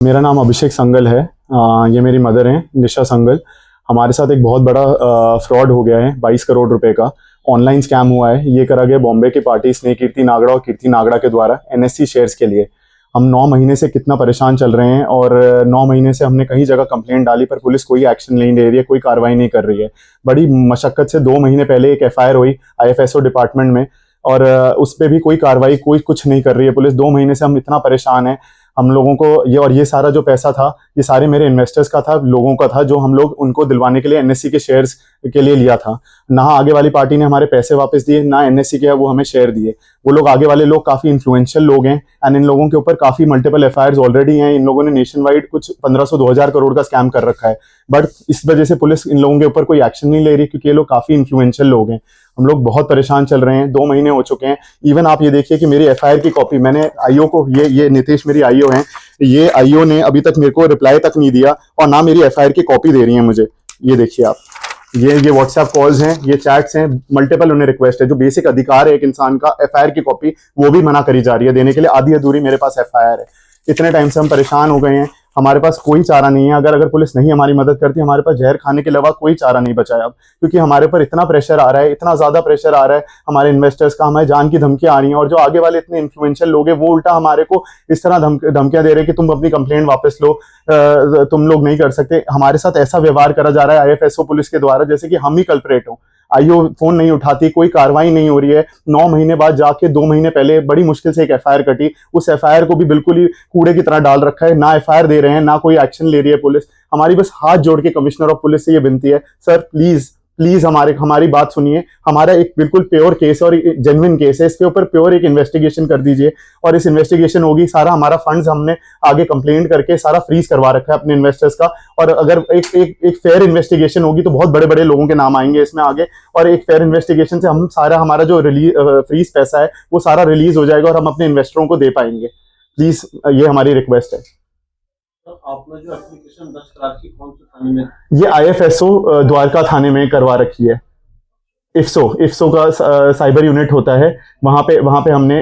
मेरा नाम अभिषेक संगल है। ये मेरी मदर हैं निशा संगल। हमारे साथ एक बहुत बड़ा फ्रॉड हो गया है। 22 करोड़ रुपए का ऑनलाइन स्कैम हुआ है। ये करा गया बॉम्बे की पार्टी स्नेह कीर्ति नागड़ा और कीर्ति नागड़ा के द्वारा एनएससी शेयर्स के लिए। हम 9 महीने से कितना परेशान चल रहे हैं और 9 महीने से हमने कई जगह कंप्लेंट डाली पर पुलिस कोई एक्शन नहीं ले रही है, कोई कार्रवाई नहीं कर रही है। बड़ी मशक्कत से 2 महीने पहले एक एफआईआर हुई आईएफएसओ डिपार्टमेंट में और उस पर भी कोई कार्रवाई कोई कुछ नहीं कर रही है पुलिस। 2 महीने से हम इतना परेशान हैं। हम लोगों को ये सारा जो पैसा था ये सारे मेरे इन्वेस्टर्स का था, लोगों का था, जो हम लोग उनको दिलवाने के लिए एनएससी के शेयर्स के लिए लिया था। ना आगे वाली पार्टी ने हमारे पैसे वापस दिए, ना एनएससी के वो हमें शेयर दिए। वो लोग आगे वाले लोग काफी इन्फ्लुएंशियल लोग हैं एंड इन लोगों के ऊपर काफी मल्टीपल एफआईआर ऑलरेडी हैं। इन लोगों ने नेशन वाइड कुछ 1500-2000 करोड़ का स्कैम कर रखा है, बट इस वजह से पुलिस इन लोगों के ऊपर कोई एक्शन नहीं ले रही क्योंकि ये लोग काफी इन्फ्लुएंशियल लोग हैं। हम लोग बहुत परेशान चल रहे हैं। 2 महीने हो चुके हैं। इवन आप ये देखिए कि मेरी एफआईआर की कॉपी मैंने आईओ को, ये नीतीश मेरी आईओ हैं, ये आईओ ने अभी तक मेरे को रिप्लाई तक नहीं दिया और ना मेरी एफआईआर की कॉपी दे रही है मुझे। ये देखिए आप, ये व्हाट्सएप कॉल्स हैं, ये चैट्स हैं, मल्टीपल उन्हें रिक्वेस्ट है। जो बेसिक अधिकार है एक इंसान का, एफआईआर की कॉपी, वो भी मना करी जा रही है देने के लिए। आधी अधूरी मेरे पास एफआईआर है। इतने टाइम से हम परेशान हो गए हैं। हमारे पास कोई चारा नहीं है। अगर पुलिस नहीं हमारी मदद करती, हमारे पास जहर खाने के अलावा कोई चारा नहीं बचा है अब, क्योंकि हमारे पर इतना प्रेशर आ रहा है, इतना ज्यादा प्रेशर आ रहा है हमारे इन्वेस्टर्स का। हमारे जान की धमकियां आ रही हैं और जो आगे वाले इतने इन्फ्लुएंशियल लोग हैं वो उल्टा हमारे को इस तरह धमकियां दे रहे हैं कि तुम अपनी कंप्लेंट वापस लो, तुम लोग नहीं कर सकते। हमारे साथ ऐसा व्यवहार करा जा रहा है आईएफएसओ पुलिस के द्वारा जैसे कि हम ही कल्प्रेट हो। आईओ फोन नहीं उठाती, कोई कार्रवाई नहीं हो रही है। 9 महीने बाद जाके 2 महीने पहले बड़ी मुश्किल से एक एफआईआर कटी, उस एफआईआर को भी बिल्कुल ही कूड़े की तरह डाल रखा है। ना एफआईआर दे रहे हैं, ना कोई एक्शन ले रही है पुलिस। हमारी बस हाथ जोड़ के कमिश्नर ऑफ पुलिस से ये विनती है, सर प्लीज प्लीज हमारी बात सुनिए। हमारा एक बिल्कुल प्योर केस और जेन्युइन केस है, इसके ऊपर प्योर एक इन्वेस्टिगेशन कर दीजिए और इस इन्वेस्टिगेशन होगी। सारा हमारा फंड्स हमने आगे कंप्लेंट करके सारा फ्रीज करवा रखा है अपने इन्वेस्टर्स का, और अगर एक फेयर इन्वेस्टिगेशन होगी तो बहुत बड़े बड़े लोगों के नाम आएंगे इसमें आगे, और एक फेयर इन्वेस्टिगेशन से हम सारा हमारा जो फ्रीज पैसा है वो सारा रिलीज हो जाएगा और हम अपने इन्वेस्टरों को दे पाएंगे। प्लीज ये हमारी रिक्वेस्ट है। तो आपने जो एप्लीकेशन दर्ज करा रखी कौन से थाने में? ये आईएफएसओ द्वारका थाने में करवा रखी है। इफ्सो का साइबर यूनिट होता है, वहां पे हमने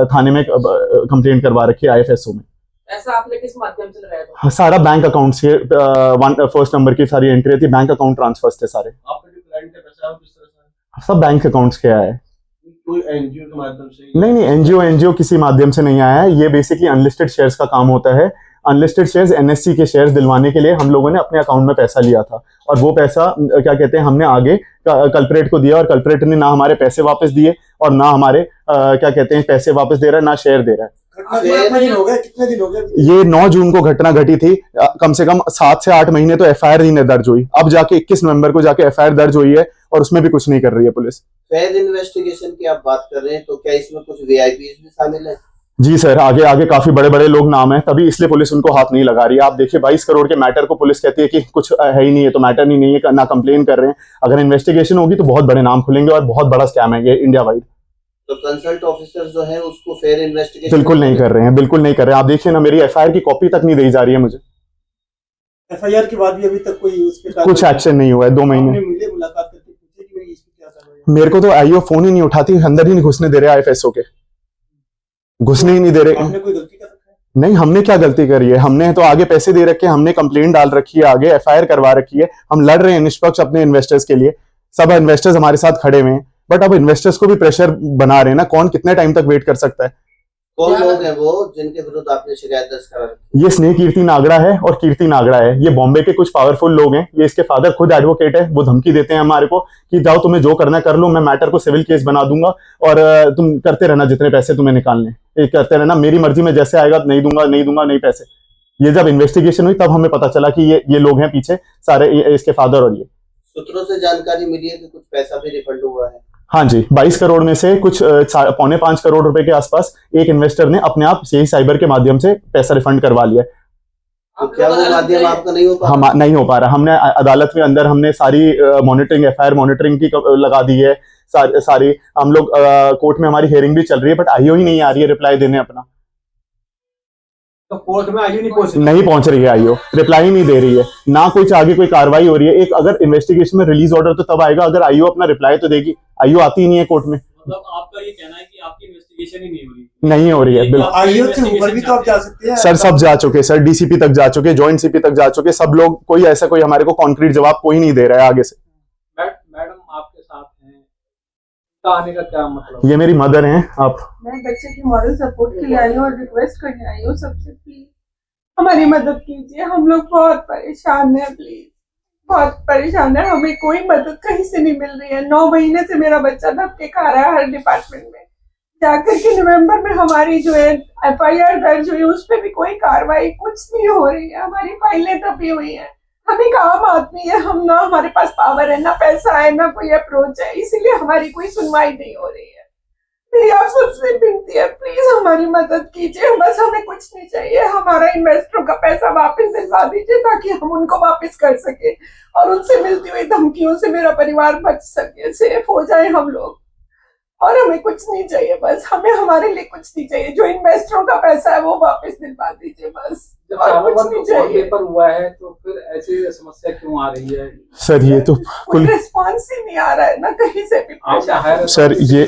थाने में कंप्लेंट करवा रखी है आईएफएसओ में। ऐसा आपने किस माध्यम से लगाया था? सारा बैंक अकाउंट से फर्स्ट नंबर की सारी एंट्री थी, बैंक अकाउंट ट्रांसफर्स थे सारे। आपके जो क्लाइंट का पैसा है किस तरह से? सब बैंक अकाउंट्स के आया है। कोई एनजीओ के माध्यम से? नहीं, एनजीओ किसी माध्यम से नहीं आया है। ये बेसिकली अनलिस्टेड शेयर्स का काम होता है। अनलिस्टेड शेयर्स, एनएससी के शेयर्स दिलवाने के लिए हम लोगों ने अपने अकाउंट में पैसा लिया था और वो पैसा क्या कहते हैं हमने आगे कल्प्रेट को दिया और कल्प्रेट ने ना हमारे पैसे वापस दिए और ना हमारे क्या कहते हैं पैसे वापस दे रहा है, ना शेयर दे रहा है। कितने दिन हो गए? ये 9 जून को घटना घटी थी। कम से कम 7 से 8 महीने तो एफआईआर ही नहीं दर्ज हुई। अब जाके 21 नवंबर को जाके एफआईआर दर्ज हुई है और उसमें भी कुछ नहीं कर रही है पुलिस। फेयर इन्वेस्टिगेशन की आप बात कर रहे हैं, तो क्या इसमें कुछ वीआईपीज भी शामिल है? जी सर, आगे काफी बड़े बड़े लोग नाम है, तभी इसलिए पुलिस उनको हाथ नहीं लगा रही है। आप देखिए 22 करोड़ के मैटर को पुलिस कहती है कि कुछ है ही नहीं है, तो मैटर नहीं है, ना कंप्लेन कर रहे हैं। अगर इन्वेस्टिगेशन होगी तो बहुत बड़े नाम खुलेंगे और बहुत बड़ा स्कैम है ये इंडिया वाइड। तो कंसल्ट ऑफिसर जो है उसको फेयर इन्वेस्टिगेशन बिल्कुल नहीं कर रहे हैं, बिल्कुल नहीं कर रहे हैं। आप देखिए ना, मेरी एफआईआर की कॉपी तक नहीं दी जा रही है मुझे। एफआईआर के बाद भी अभी तक कोई उस पे कुछ एक्शन नहीं हुआ है। 2 महीने मिले, मुलाकात करके पूछे कि भाई इसमें क्या चल रहा है? मेरे को तो आईओ फोन ही नहीं उठाती, अंदर ही नहीं घुसने दे रहे आईएफएसओ के, घुसने ही नहीं दे रहे। आपने कोई गलती कर रखा है? नहीं, हमने क्या गलती करी है? हमने तो आगे पैसे दे रखे हैं, हमने कंप्लेंट डाल रखी है, आगे एफआईआर करवा रखी है। हम लड़ रहे हैं निष्पक्ष अपने इन्वेस्टर्स के लिए। सब इन्वेस्टर्स हमारे साथ खड़े हुए हैं, बट अब इन्वेस्टर्स को भी प्रेशर बना रहे हैं ना। कौन कितने टाइम तक वेट कर सकता है? कौन लोग हैं वो जिनके विरुद्ध आपने शिकायत दर्ज करा रखी है? ये स्नेह कीर्ति नागड़ा है और कीर्ति नागड़ा है। ये बॉम्बे के कुछ पावरफुल लोग हैं। ये इसके फादर खुद एडवोकेट है। वो धमकी देते हैं हमारे को कि जाओ तुम्हें जो करना कर लो, मैं मैटर को सिविल केस बना दूंगा और तुम करते रहना, जितने पैसे तुम्हें निकालने ये करते रहना, मेरी मर्जी में जैसे आएगा नहीं दूंगा नहीं पैसे। ये जब इन्वेस्टिगेशन हुई तब हमें पता चला कि ये लोग हैं पीछे सारे, इसके फादर। और ये सूत्रों से जानकारी मिली है कि कुछ पैसा भी रिफंड हुआ है। हाँ जी, 22 करोड़ में से कुछ 4.25 करोड़ रुपए के आसपास एक इन्वेस्टर ने अपने आप यही साइबर के माध्यम से पैसा रिफंड करवा लिया। तो क्या वो माध्यम आपका नहीं हो पा रहा? हम नहीं हो पा रहा। हमने अदालत में अंदर हमने सारी मॉनिटरिंग, एफआईआर मॉनिटरिंग की लगा दी है सारी। हम लोग कोर्ट में हमारी हियरिंग भी चल रही है, बट आईओ ही नहीं आ रही है रिप्लाई देने अपना। तो कोर्ट में आईओ नहीं पहुंच रही है आईओ, रिप्लाई नहीं दे रही है, ना कुछ आगे कोई कार्रवाई हो रही है। एक अगर इन्वेस्टिगेशन में रिलीज ऑर्डर तो तब आएगा अगर आईओ अपना रिप्लाई तो देगी। आईओ आती ही नहीं है कोर्ट में। मतलब आपका ये कहना है कि आपकी इन्वेस्टिगेशन ही नहीं हो रही? नहीं हो रही है बिल्कुल। आईओ से ऊपर भी तो आप जा सकते हैं सर सब जा चुके, सर डीसीपी तक जा चुके, जॉइंट सीपी तक जा चुके, सब लोग, कोई ऐसा कोई हमारे को कॉन्क्रीट जवाब कोई नहीं दे रहा है आगे से। मैडम आपके साथ हैं, का आने का क्या मतलब? ये मेरी मदर हैं। आप मैं बच्चे की मॉरल सपोर्ट के लिए आई हूँ और रिक्वेस्ट करने आई हूँ सबसे, प्लीज हमारी मदद कीजिए। हम लोग बहुत परेशान हैं, प्लीज बहुत परेशान है, हमें कोई मदद कहीं से नहीं मिल रही है। 9 महीने से मेरा बच्चा धक्के खा रहा है हर डिपार्टमेंट में। जाकर के नवंबर में हमारी जो है FIR दर्ज हुई, उस पर भी कोई कार्रवाई कुछ नहीं हो रही है। हमारी फाइलें दबी हुई हैं। हम एक आम आदमी है, हम ना हमारे पास पावर है, ना पैसा है, ना कोई अप्रोच है, इसीलिए हमारी कोई सुनवाई नहीं हो रही है। मेरी आप सबसे विनती है, प्लीज हमारी मदद कीजिए। बस हमें कुछ नहीं चाहिए, हमारा इन्वेस्टरों का पैसा वापस दिलवा दीजिए ताकि हम उनको वापस कर सके और उनसे मिलती हुई धमकियों से मेरा परिवार बच सके, सेफ हो जाए हम लोग। और हमें कुछ नहीं चाहिए, बस हमें हमारे लिए कुछ नहीं चाहिए। जो इन्वेस्टरों का पैसा है वो वापस दिलवा दीजिए बस, जब और कुछ नहीं चाहिए। पेपर हुआ है तो फिर ऐसी समस्या क्यों आ रही है? सर ये तो कोई रिस्पॉन्स ही नहीं आ रहा है ना कहीं से भी। सर ये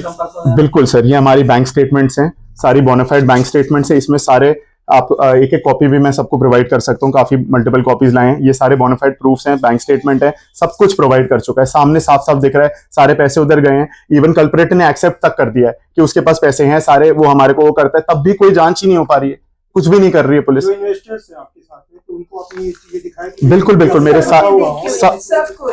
बिल्कुल सर, ये हमारी बैंक स्टेटमेंट्स हैं, सारी बोनाफाइड बैंक स्टेटमेंट्स हैं। इसमें सारे आप एक एक कॉपी भी मैं सबको प्रोवाइड कर सकता हूँ, काफी मल्टीपल कॉपीज लाए हैं। ये सारे बोनाफाइड प्रूफ्स हैं, बैंक स्टेटमेंट है, सब कुछ प्रोवाइड कर चुका है, सामने साफ साफ दिख रहा है। सारे पैसे उधर गए हैं, इवन कल्प्रेट ने एक्सेप्ट तक कर दिया है कि उसके पास पैसे हैं सारे, वो हमारे को वो करता है, तब भी कोई जांच ही नहीं हो पा रही है, कुछ भी नहीं कर रही है पुलिस। जो इन्वेस्टर्स हैं आपके साथ में, तो उनको अपनी चीजें दिखाएं। बिल्कुल बिल्कुल, मेरे साथ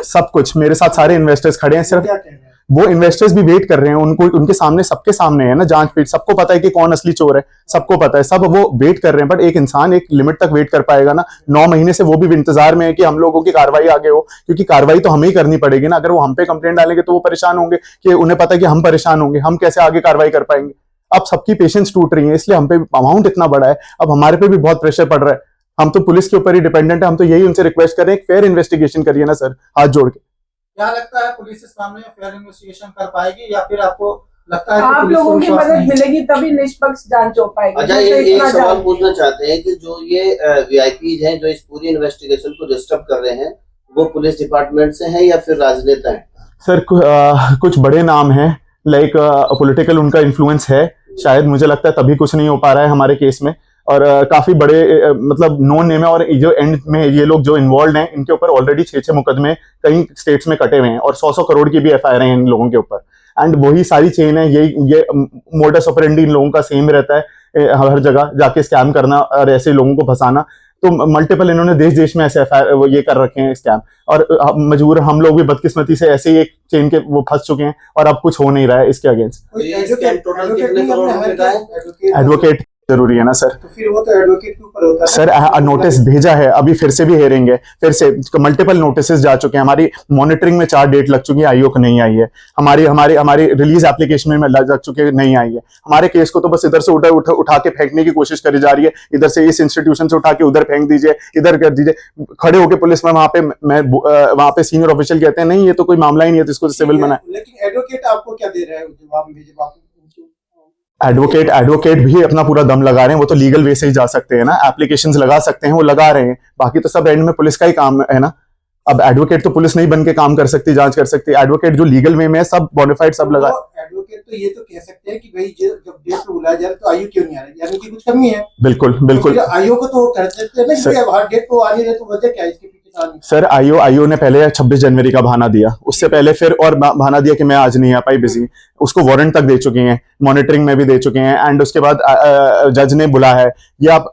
सब कुछ, मेरे साथ सारे इन्वेस्टर्स खड़े हैं। सिर्फ क्या कह रहे हैं? वो इन्वेस्टर्स भी वेट कर रहे हैं, उनको उनके सामने, सबके सामने है ना जांच पीठ, सबको पता है कि कौन असली चोर है, सबको पता है, सब वो वेट कर रहे हैं। बट एक इंसान एक लिमिट तक वेट कर पाएगा ना? 9 महीने से वो भी इंतजार में है कि हम लोगों की कार्रवाई आगे हो, क्योंकि कार्रवाई तो हमें ही करनी पड़ेगी ना। अगर वो हम पे कंप्लेंट डालेंगे तो वो परेशान होंगे कि उन्हें पता है कि हम परेशान होंगे, हम कैसे आगे कार्रवाई कर पाएंगे। अब सबकी पेशेंस टूट रही है, इसलिए हम पे अमाउंट इतना बड़ा है, अब हमारे पे भी बहुत प्रेशर पड़ रहा है। हम तो पुलिस के ऊपर ही डिपेंडेंट है, हम तो यही उनसे रिक्वेस्ट कर रहे हैं, एक फेयर इन्वेस्टिगेशन करिए ना सर, हाथ जोड़ के। क्या लगता है पुलिस इस मामले में फेयर इन्वेस्टिगेशन कर पाएगी, या फिर आपको लगता है कि आप पुलिस को लोगों की विश्वास मदद नहीं? मिलेगी तभी निष्पक्ष जांच हो पाएगी। अच्छा, एक सवाल पूछना चाहते हैं कि जो ये VIPs हैं जो इस पूरी इन्वेस्टिगेशन को डिस्टर्ब कर रहे हैं, वो पुलिस डिपार्टमेंट से हैं या फिर राजनेता हैं? सर कुछ बड़े नाम हैं, लाइक पॉलिटिकल उनका इन्फ्लुएंस है शायद, मुझे लगता है तभी कुछ नहीं हो पा रहा है हमारे केस में। और काफी बड़े मतलब नोन नेम है, और जो एंड में ये लोग जो इन्वॉल्व हैं, इनके ऊपर ऑलरेडी 6 मुकदमे कई स्टेट्स में कटे हुए हैं, और 100 करोड़ की भी FIR हैं इन लोगों के ऊपर। एंड वही सारी चेन है, ये मोडस ऑपरेंडी इन लोगों का सेम रहता है, हर जगह जाके स्कैम करना और ऐसे लोगों को फंसाना। तो मल्टीपल इन्होंने देश देश में ऐसे FIR वो ये कर रखे हैं स्कैम, और मजबूर हम लोग भी बदकिस्मती से ऐसे ही एक चेन के वो फंस चुके हैं, और अब कुछ हो नहीं रहा है इसके अगेंस्ट। एडवोकेट जरूरी है ना सर? तो फिर वो तो एडवोकेट के ऊपर होता है सर। नोटिस भेजा है, अभी फिर से भी हेयरिंग है, फिर से मल्टीपल नोटिस जा चुके हैं, हमारी मॉनिटरिंग में 4 डेट लग चुकी है, आईओ को नहीं आई है, हमारी रिलीज एप्लीकेशन में लग चुके हैं, नहीं आई है। हमारे केस को तो बस इधर से उठा के फेंकने की कोशिश करी जा रही है, इधर से इस इंस्टीट्यूशन से उठा के उधर फेंक दीजिए, इधर कर दीजिए। खड़े होके पुलिस में वहां पे सीनियर ऑफिशियल कहते हैं नहीं ये तो कोई मामला ही नहीं है, तो इसको सिविल बनाए। लेकिन एडवोकेट आपको क्या दे रहा है जवाब में? जब आप एडवोकेट भी अपना पूरा दम लगा रहे हैं, वो तो लीगल वे से ही जा सकते हैं ना, एप्लीकेशंस लगा सकते हैं, वो लगा रहे हैं, बाकी तो सब एंड में पुलिस का ही काम है ना। अब एडवोकेट तो पुलिस नहीं बन के काम कर सकती, जांच कर सकती, एडवोकेट जो लीगल वे में है, सब बोनाफाइड सब लगा। एडवोकेट तो ये तो कह सकते हैं कि भाई जब डेट पे बुलाया जा रहा है तो आयु क्यों नहीं आ रही, यानी कि कुछ कमी है। बिल्कुल बिल्कुल, तो आयु को तो कर सकते हैं ना कि डेट को आ नहीं रहे, तो वजह क्या है इसके? सर आईओ ने पहले 26 जनवरी का बहाना दिया, उससे पहले फिर और बहाना दिया कि मैं आज नहीं आ पाई, बिजी। उसको वारंट तक दे चुके हैं, मॉनिटरिंग में भी दे चुके हैं, एंड उसके बाद जज ने बुला है। ये आप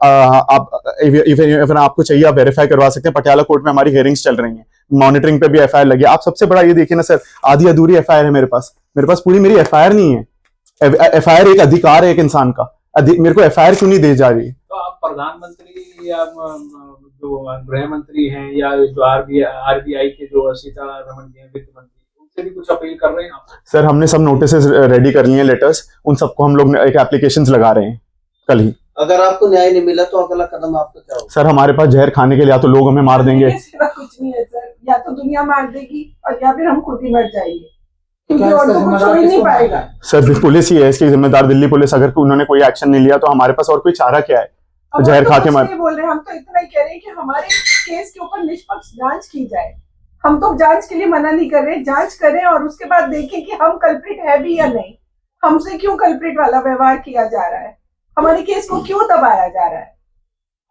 इवन आपको चाहिए आप वेरीफाई करवा सकते हैं, पटियाला कोर्ट में हमारी हियरिंग्स चल रही हैं, मॉनिटरिंग पे भी FIR लगी। आप सबसे बड़ा ये देखिए ना सर, आधी अधूरी FIR है मेरे पास पूरी मेरी FIR नहीं है। FIR एक अधिकार है एक इंसान का, मेरे को FIR क्यों नहीं दी जा रही? तो आप प्रधानमंत्री या जो गृह मंत्री हैं या जो RBI के जो सीतारमण जी हैं, वित्त मंत्री, उनसे भी कुछ अपील कर रहे हैं आप? सर हमने सब नोटिस रेडी कर लिए हैं, लेटर्स, उन सबको हम लोग एक एप्लीकेशंस लगा रहे हैं कल ही। अगर आपको न्याय नहीं मिला तो अगला कदम आपका क्या होगा? सर हमारे पास जहर खाने के लिए या तो लोग हमें मार देंगे, कुछ नहीं है सर, या तो दुनिया मार देगी और या फिर हम खुद ही मर जाएंगे, क्योंकि और तो कुछ हो ही नहीं पाएगा। सर पुलिस ही है इसकी जिम्मेदार, दिल्ली पुलिस। अगर उन्होंने कोई एक्शन नहीं लिया तो हमारे पास और कोई चारा क्या है? जहर खा के मार बोल रहे हैं, हम तो इतना ही कह रहे हैं कि हमारे केस के ऊपर निष्पक्ष जांच की जाए। हम तो जांच के लिए मना नहीं कर रहे, जांच करें और उसके बाद देखें कि हम कल्प्रिट है भी या नहीं। हमसे क्यों कल्प्रिट वाला व्यवहार किया जा रहा है, हमारे केस को क्यों दबाया जा रहा है।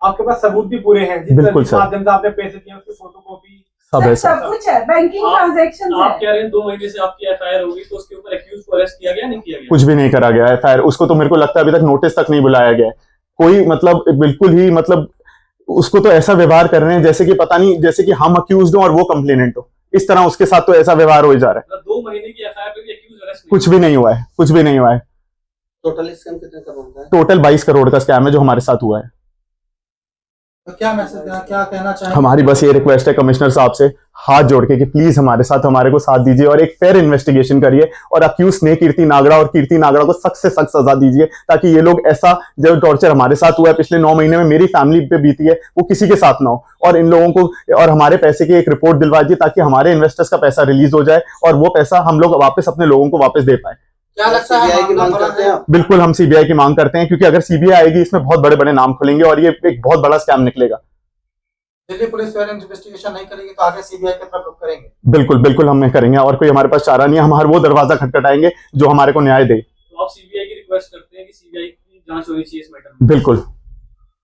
आपके पास सबूत भी पूरे हैं, बिल्कुल सर। माध्यम से आपने पैसे दिए उसकी फोटोकॉपी सब है सब सर। कुछ है, बैंकिंग आप- ट्रांजैक्शन आप है। कह रहे हैं 2 महीने से आपकी एफआईआर होगी, तो उसके ऊपर एक्यूज को अरेस्ट किया गया, नहीं किया गया? कुछ भी नहीं करा गया है फायर, उसको तो मेरे को लगता है अभी तक नोटिस तक नहीं बुलाया गया है। कोई मतलब बिल्कुल ही मतलब उसको तो ऐसा व्यवहार कर रहे हैं जैसे कि पता नहीं, जैसे कि हम अक्यूज हो और वो कंप्लेनेंट हो, इस तरह उसके साथ तो ऐसा व्यवहार हो जा रहा है। मतलब 2 महीने की एफआईआर पे भी एक्यूज अरेस्ट कुछ भी नहीं हुआ है, कुछ भी नहीं हुआ है। टोटल स्कैम कितने का बनता है? टोटल 22 करोड़ का स्कैम है जो हमारे साथ हुआ है। तो क्या मैसेज देना, क्या कहना चाहेंगे? हमारी बस ये रिक्वेस्ट है कमिश्नर साहब से हाथ जोड़ के कि प्लीज हमारे साथ, हमारे को साथ दीजिए और एक फेयर इन्वेस्टिगेशन करिए और अक्यूज स्नेह कीर्ति नागड़ा और कीर्ति नागड़ा को सख्त से सख्त सजा दीजिए, ताकि ये लोग ऐसा जो टॉर्चर हमारे साथ हुआ है पिछले 9 महीने में, मेरी फैमिली पे बीती है, वो किसी के साथ ना हो। और इन लोगों को और हमारे पैसे की एक रिपोर्ट दिलवा दीजिए ताकि हमारे इन्वेस्टर्स का पैसा रिलीज हो जाए और वो पैसा हम लोग वापस अपने लोगों को वापस दे पाए। क्या लगता है सीबीआई की मामला मांग बड़ा करते है? हैं आप? बिल्कुल हम सीबीआई की मांग करते हैं, क्योंकि अगर सीबीआई आएगी इसमें बहुत बड़े बड़े नाम खुलेंगे और ये एक बहुत बड़ा स्कैम निकलेगा। दिल्ली पुलिस फेयर इन्वेस्टिगेशन नहीं करेगी तो आगे सीबीआई की तरफ रुख करेंगे। बिल्कुल बिल्कुल हम करेंगे और कोई हमारे पास चारा नहीं है, हम हर वो दरवाजा खटखटाएंगे जो हमारे को न्याय दे। तो आप सीबीआई की रिक्वेस्ट करते हैं कि सीबीआई की जांच होनी चाहिए इस मैटर में? बिल्कुल।